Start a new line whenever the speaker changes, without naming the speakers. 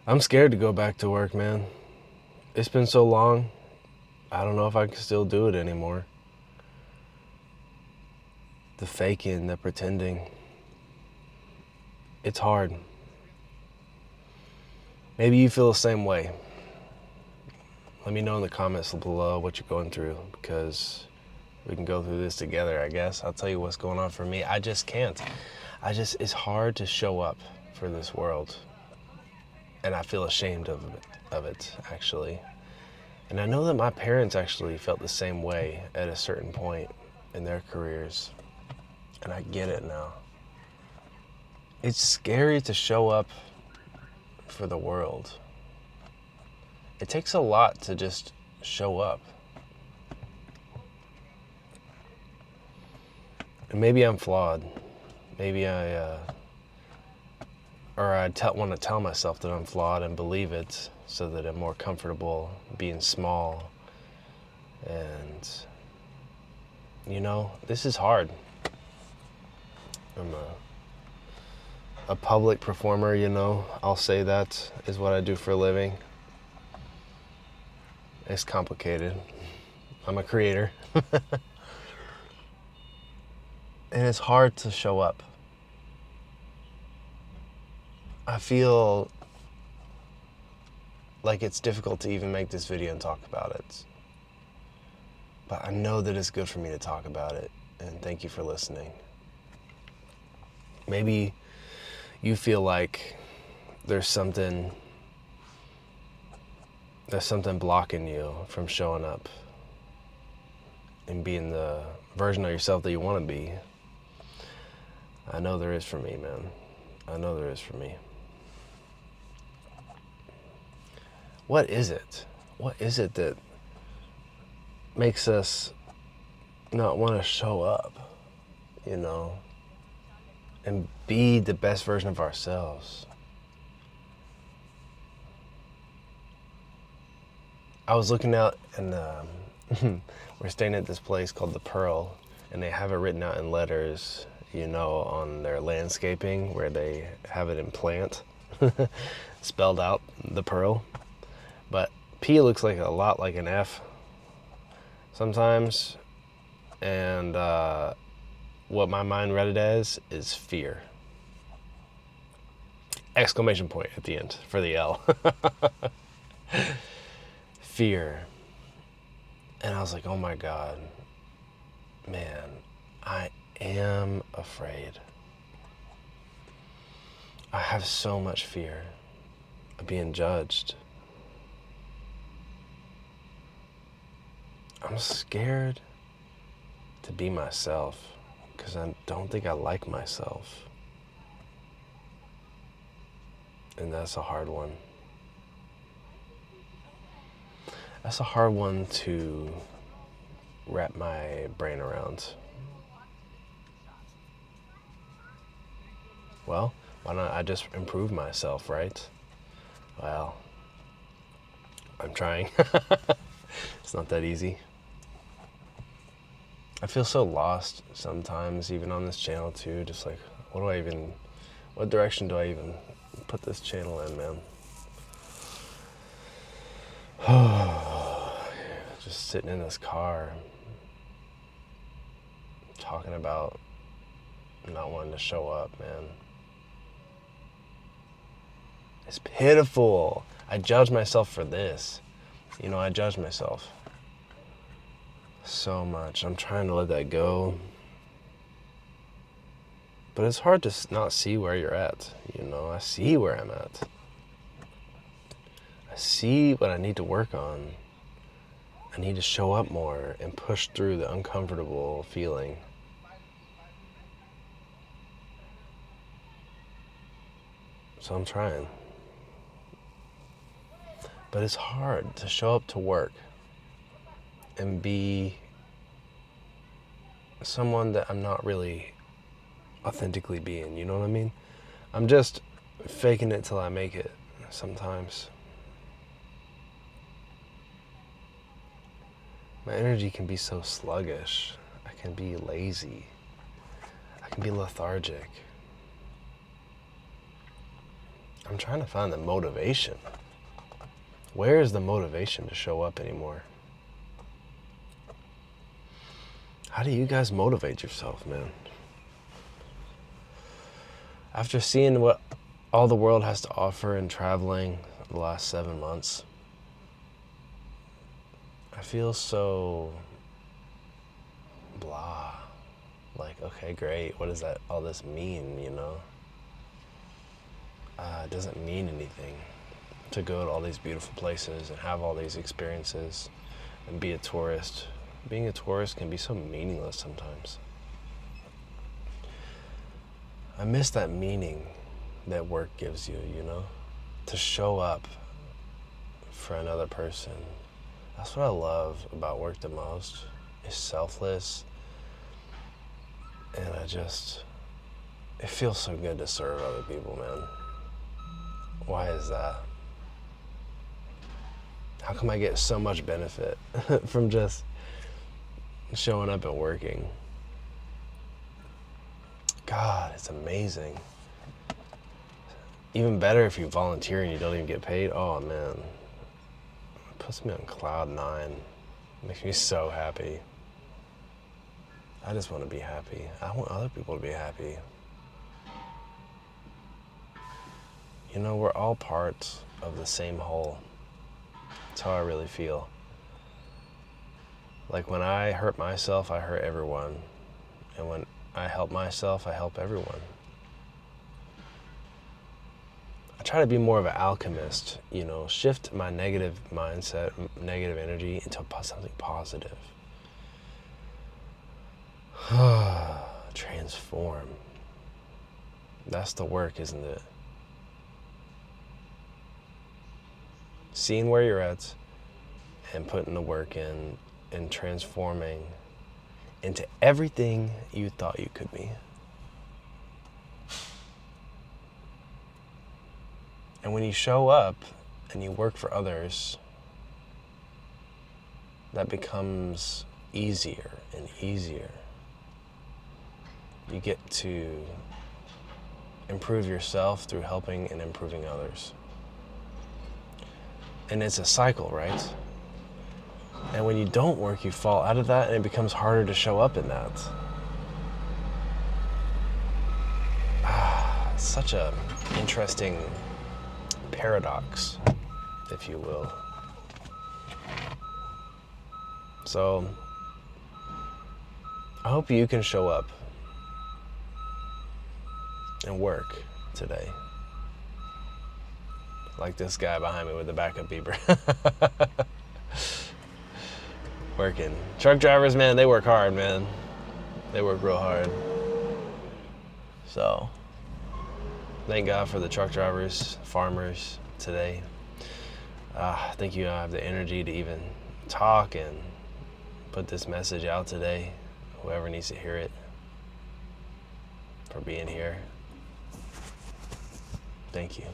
I'm scared to go back to work, man. It's been so long. I don't know if I can still do it anymore. The faking, the pretending. It's hard. Maybe you feel the same way. Let me know in the comments below what you're going through, because we can go through this together, I guess. I'll tell you what's going on for me. I just can't. It's hard to show up for this world. And I feel ashamed of it, actually. And I know that my parents actually felt the same way at a certain point in their careers. And I get it now. It's scary to show up for the world. It takes a lot to just show up. And maybe I'm flawed. Maybe I want to tell myself that I'm flawed and believe it, so that I'm more comfortable being small. And, this is hard. I'm a public performer, I'll say that is what I do for a living. It's complicated. I'm a creator. And it's hard to show up. I feel like it's difficult to even make this video and talk about it. But I know that it's good for me to talk about it. And thank you for listening. Maybe you feel like there's something blocking you from showing up and being the version of yourself that you want to be. I know there is for me, man. I know there is for me. What is it? What is it that makes us not want to show up, and be the best version of ourselves? I was looking out, and we're staying at this place called The Pearl, and they have it written out in letters, on their landscaping, where they have it in plant, spelled out, The Pearl. But P looks like a lot like an F sometimes, and what my mind read it as is fear. Exclamation point at the end for the L. Fear. And I was like, oh my God, man, I am afraid. I have so much fear of being judged. I'm scared to be myself because I don't think I like myself. And that's a hard one. That's a hard one to wrap my brain around. Well, why not I just improve myself, right? Well, I'm trying. It's not that easy. I feel so lost sometimes, even on this channel too. Just like, what direction do I even put this channel in, man? Just sitting in this car, talking about not wanting to show up, man. It's pitiful. I judge myself for this. I judge myself so much. I'm trying to let that go. But it's hard to not see where you're at. I see where I'm at. I see what I need to work on. I need to show up more and push through the uncomfortable feeling. So I'm trying. But it's hard to show up to work and be someone that I'm not really authentically being, you know what I mean? I'm just faking it till I make it sometimes. My energy can be so sluggish. I can be lazy. I can be lethargic. I'm trying to find the motivation. Where is the motivation to show up anymore? How do you guys motivate yourself, man? After seeing what all the world has to offer and traveling the last 7 months, I feel so blah. Like, okay, great. What does all this mean, you know? It doesn't mean anything to go to all these beautiful places and have all these experiences and be a tourist. Being a tourist can be so meaningless sometimes. I miss that meaning that work gives you, you know? To show up for another person. That's what I love about work the most. It's selfless. And it feels so good to serve other people, man. Why is that? How come I get so much benefit from just showing up and working? God, it's amazing. Even better if you volunteer and you don't even get paid. Oh, man. It puts me on cloud 9. It makes me so happy. I just want to be happy. I want other people to be happy. You know, we're all parts of the same whole. That's how I really feel. Like when I hurt myself, I hurt everyone. And when I help myself, I help everyone. I try to be more of an alchemist, you know, shift my negative mindset, negative energy into something positive. Transform. That's the work, isn't it? Seeing where you're at and putting the work in and transforming into everything you thought you could be. And when you show up and you work for others, that becomes easier and easier. You get to improve yourself through helping and improving others. And it's a cycle, right? And when you don't work, you fall out of that and it becomes harder to show up in that. Such a interesting paradox, if you will. So, I hope you can show up and work today. Like this guy behind me with the backup beeper. Working. Truck drivers, man, they work hard, man. They work real hard. So, thank God for the truck drivers, farmers today. I think you have the energy to even talk and put this message out today. Whoever needs to hear it. For being here. Thank you.